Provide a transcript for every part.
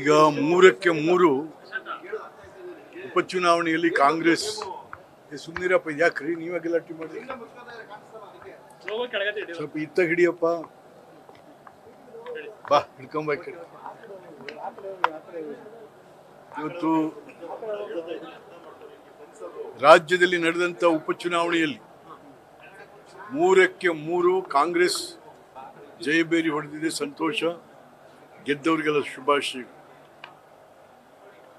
ಈಗ 3-3 ಉಪಚುನಾವಣೆಯಲ್ಲಿ ಕಾಂಗ್ರೆಸ್ ಸುಮ್ಮನಿರಪ್ಪ, ಯಾಕ್ರಿ ನೀವೇ ಗಲಾಟೆ ಮಾಡಿ, ಸ್ವಲ್ಪ ಇತ್ತ ಹಿಡಿಯಪ್ಪ, ಬಾ ಹಿಡ್ಕೊಂಬ. ಇವತ್ತು ರಾಜ್ಯದಲ್ಲಿ ನಡೆದಂತ ಉಪಚುನಾವಣೆಯಲ್ಲಿ 3-3 ಕಾಂಗ್ರೆಸ್ ಜಯಬೇರಿ ಹೊಡೆದಿದೆ. ಸಂತೋಷ, ಗೆದ್ದವರಿಗೆಲ್ಲ ಶುಭಾಶಯ.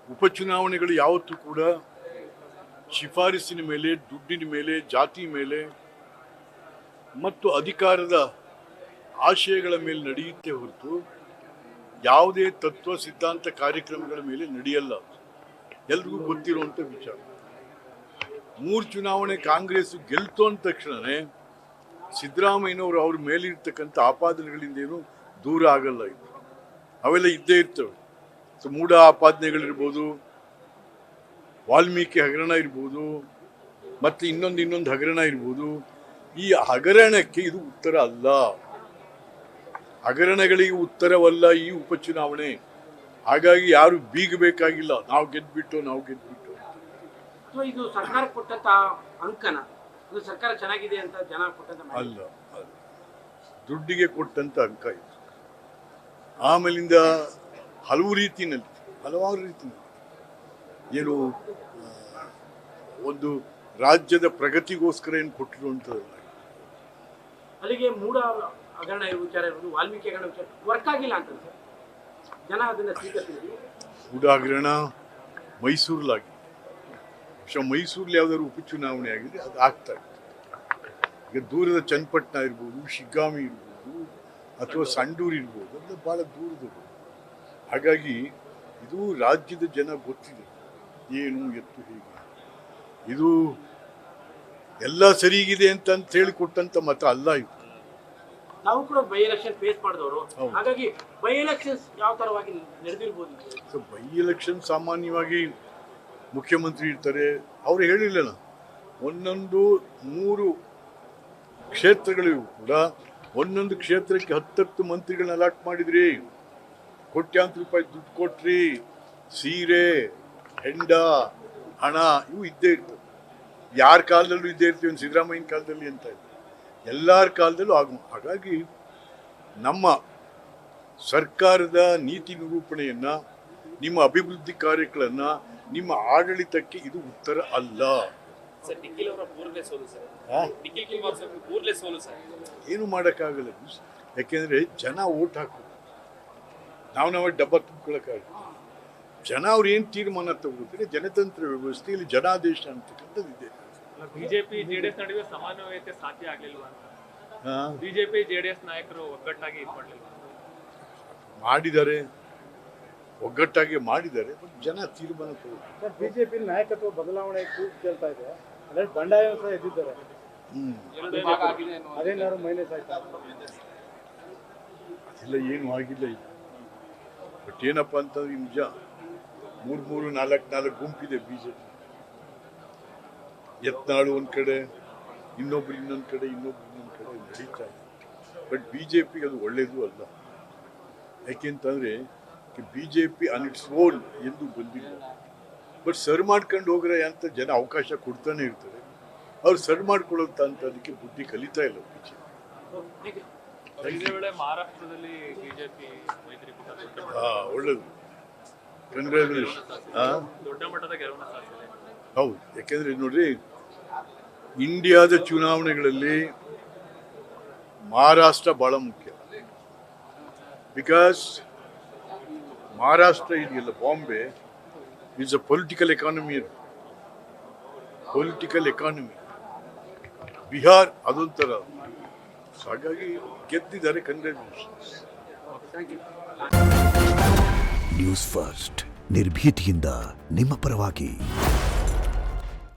ಉಪಚುನಾವಣೆಗಳು ಯಾವತ್ತೂ ಕೂಡ ಶಿಫಾರಸಿನ ಮೇಲೆ, ದುಡ್ಡಿನ ಮೇಲೆ, ಜಾತಿ ಮೇಲೆ ಮತ್ತು ಅಧಿಕಾರದ ಆಶಯಗಳ ಮೇಲೆ ನಡೆಯುತ್ತೆ ಹೊರತು ಯಾವುದೇ ತತ್ವ ಸಿದ್ಧಾಂತ ಕಾರ್ಯಕ್ರಮಗಳ ಮೇಲೆ ನಡೆಯಲ್ಲ. ಎಲ್ರಿಗೂ ಗೊತ್ತಿರುವಂಥ ವಿಚಾರ. 3 ಚುನಾವಣೆ ಕಾಂಗ್ರೆಸ್ ಗೆಲ್ತು ಅಂದ ತಕ್ಷಣನೇ ಸಿದ್ದರಾಮಯ್ಯನವರು ಅವ್ರ ಮೇಲಿರ್ತಕ್ಕಂಥ ಆಪಾದನೆಗಳಿಂದೇನು ದೂರ ಆಗಲ್ಲ. ಇದು ಅವೆಲ್ಲ ಇದ್ದೇ ಇರ್ತವೆ. ಮೂಢ ಆಪಾದನೆಗಳಿರ್ಬೋದು, ವಾಲ್ಮೀಕಿ ಹಗರಣ ಇರ್ಬೋದು, ಮತ್ತೆ ಇನ್ನೊಂದು ಹಗರಣ ಇರ್ಬೋದು. ಈ ಹಗರಣಕ್ಕೆ ಇದು ಉತ್ತರ ಅಲ್ಲ, ಹಗರಣಗಳಿಗೆ ಉತ್ತರವಲ್ಲ ಈ ಉಪಚುನಾವಣೆ. ಹಾಗಾಗಿ ಯಾರು ಬೀಗಬೇಕಾಗಿಲ್ಲ, ನಾವು ಗೆದ್ಬಿಟ್ಟು. ಇದು ಸರ್ಕಾರ ಕೊಟ್ಟಂತ ಅಂಕನ, ಇದು ಸರ್ಕಾರ ಚೆನ್ನಾಗಿದೆ ಅಂತ ಜನ ಕೊಟ್ಟಂತ ಅಲ್ಲ, ದುಡ್ಡಿಗೆ ಕೊಟ್ಟಂತ ಅಂಕ ಇದು. ಆಮೇಲಿಂದ ಹಲವಾರು ರೀತಿಯಲ್ಲಿ ಏನು ಒಂದು ರಾಜ್ಯದ ಪ್ರಗತಿಗೋಸ್ಕರ ಏನು ಕೊಟ್ಟಿರುವಂಥದ್ದಲ್ಲ. ಅಲ್ಲಿಗೆ ಮೂಢ ಹಗರಣ ವಿಚಾರ ಇರ್ಬೋದು, ವಾಲ್ಮೀಕಿ ಹಗರಣ ವಿಚಾರ ವರ್ಕ್ ಆಗಿಲ್ಲ ಅಂತ ಜನ ಅದನ್ನ ಸ್ವೀಕರಿಸಿದ್ರು. ಮೂಢ ಹಗರಣ ಮೈಸೂರಲ್ಲಾಗಿದೆ. ಮೈಸೂರಲ್ಲಿ ಯಾವ್ದಾದ್ರು ಉಪಚುನಾವಣೆ ಆಗಿದೆ, ಅದು ಆಗ್ತಾ ಇತ್ತು. ಈಗ ದೂರದ ಚನ್ನಪಟ್ಟಣ ಇರ್ಬೋದು, ಶಿಗ್ಗಾಮಿ ಇರ್ಬೋದು, ಅಥವಾ ಸಂಡೂರು ಇರ್ಬೋದು, ಅದು ಬಹಳ ದೂರದವರು. ಹಾಗಾಗಿ ಇದು ರಾಜ್ಯದ ಜನ ಗೊತ್ತಿದೆ ಏನು ಎತ್ತು ಹೇಗೆ. ಇದು ಎಲ್ಲ ಸರಿಗಿದೆ ಅಂತ ಹೇಳಿಕೊಟ್ಟಂತ ಮತ ಅಲ್ಲ ಇದು. ನಾವು ಕೂಡ ಬೈ ಎಲೆಕ್ಷನ್ ಫೇಸ್ ಮಾಡಿದವರು, ಹಾಗಾಗಿ ಬೈ ಎಲೆಕ್ಷನ್ಸ್ ಯಾವ ತರವಾಗಿ ನಡೆದಿರಬಹುದು. ಬೈ ಎಲೆಕ್ಷನ್ ಸಾಮಾನ್ಯವಾಗಿ ಮುಖ್ಯಮಂತ್ರಿ ಇರ್ತಾರೆ, ಅವ್ರು ಹೇಳಿಲ್ಲ, 3 ಕ್ಷೇತ್ರಗಳಿಗೂ ಕೂಡ ಒಂದೊಂದು ಕ್ಷೇತ್ರಕ್ಕೆ 10 ಮಂತ್ರಿಗಳನ್ನ ಅಲಾಟ್ ಮಾಡಿದ್ರಿ, ಕೋಟ್ಯಾಂತರ ರೂಪಾಯಿ ದುಡ್ಡು ಕೊಟ್ರಿ, ಸೀರೆ, ಹೆಂಡ, ಹಣ ಇವು ಇದ್ದೇ ಇರ್ತವೆ. ಯಾರ ಕಾಲದಲ್ಲೂ ಇದ್ದೇ ಇರ್ತೀವಿ. ಸಿದ್ದರಾಮಯ್ಯನ ಕಾಲದಲ್ಲಿ ಅಂತ ಇದೆ, ಎಲ್ಲರ ಕಾಲದಲ್ಲೂ ಹಾಗಾಗಿ ನಮ್ಮ ಸರ್ಕಾರದ ನೀತಿ ನಿರೂಪಣೆಯನ್ನ, ನಿಮ್ಮ ಅಭಿವೃದ್ಧಿ ಕಾರ್ಯಗಳನ್ನ, ನಿಮ್ಮ ಆಡಳಿತಕ್ಕೆ ಇದು ಉತ್ತರ ಅಲ್ಲ. ಏನು ಮಾಡೋಕ್ಕಾಗಲ್ಲ. ಯಾಕೆಂದ್ರೆ ಜನ ಓಟ್ ಹಾಕೋದು, ನಾವು ಡಬ್ಬ ತುಂಬ್ಕೊಳಕ್ಕಾಗಲ್ಲ. ಜನ ಅವ್ರು ಏನು ತೀರ್ಮಾನ ತಗೋತಾರೆ, ಜನತಂತ್ರ ವ್ಯವಸ್ಥೆಯಲ್ಲಿ ಜನಾದೇಶ ಅಂತಕ್ಕಂಥದ್ದು ಇದೆ. ಬಿಜೆಪಿ ಜೆಡಿಎಸ್ ನಡುವೆ ಸಮನ್ವಯತೆ ಸಾಧ್ಯ ಆಗ್ಲಿಲ್ವಾ ಅಂತ ಬಿಜೆಪಿ ಜೆಡಿಎಸ್ ನಾಯಕರು ಒಗ್ಗಟ್ಟಾಗಿ ಮಾಡಿದ್ದಾರೆ, ಒಗ್ಗಟ್ಟಾಗಿ ಮಾಡಿದ್ದಾರೆ. ಬಟ್ ಜನ ತೀರ್ಮಾನ ತಗೋತಾರೆ. ಬಿಜೆಪಿ ನಾಯಕತ್ವ ಬದಲಾವಣೆ ಕೇಳ್ತಾ ಇದೆ, ಅದೇ ಬಂಡಾಯ ಸಹ ಎದ್ದಿದ್ದಾರೆ. ಅದೇನಾದ್ರು ಮೈನಸ್ ಆಯ್ತಾ? ಅದೆಲ್ಲ ಏನು ಆಗಿಲ್ಲ ಇದು. ಬಟ್ ಏನಪ್ಪ ಅಂತಂದ್ರೆ ನಿಜ, 3-4 ಗುಂಪಿದೆ ಬಿಜೆಪಿ. ಯತ್ನಾಳು ಒಂದ್ ಕಡೆ, ಇನ್ನೊಬ್ರು ಇನ್ನೊಂದ್ ಕಡೆ ನಡೀತಾ ಇದೆ. ಬಟ್ ಬಿಜೆಪಿಗೆ ಅದು ಒಳ್ಳೇದು ಅಲ್ಲ. ಯಾಕೆಂತಂದ್ರೆ ಬಿಜೆಪಿ ಅನ್ ಇಟ್ಸ್ ಓನ್ ಎಂದು ಬಂದಿಲ್ಲ. ಬಟ್ ಸರ್ ಮಾಡ್ಕೊಂಡು ಹೋಗ್ರೆ ಅಂತ ಜನ ಅವಕಾಶ ಕೊಡ್ತಾನೆ ಇರ್ತಾರೆ. ಅವ್ರು ಸರ್ ಮಾಡ್ಕೊಳ್ಳೋಂತ ಅಂತ ಅದಕ್ಕೆ ಬುದ್ಧಿ ಕಲಿತಾ ಇಲ್ಲ ಬಿಜೆಪಿ. ಮಹಾರಾಷ್ಟ್ರದಲ್ಲಿ ಬಿಜೆಪಿ ಒಳ್ಳೇದು, ಕಂಗ್ರಾಚುಲೇಷನ್. ದೊಡ್ಡ ಮಟ್ಟದ ಗೆಲುವು ಸಾಧಿಸಿದೆ. ಹೌದು, ಯಾಕೆಂದ್ರೆ ನೋಡ್ರಿ, ಇಂಡಿಯಾದ ಚುನಾವಣೆಗಳಲ್ಲಿ ಮಹಾರಾಷ್ಟ್ರ ಬಹಳ ಮುಖ್ಯ. ಬಿಕಾಸ್ ಮಹಾರಾಷ್ಟ್ರ ಇದೆಯಲ್ಲ, Bombay is a political economy. Bihar ಅದೊಂಥರ. ಹಾಗಾಗಿ ಗೆದ್ದಿದ್ದಾರೆ. ಕಂಗ್ರಾಚುಲೇಷನ್ಸ್. ನ್ಯೂಸ್ ಫಸ್ಟ್, ನಿರ್ಭೀತಿಯಿಂದ ನಿಮ್ಮ ಪರವಾಗಿ.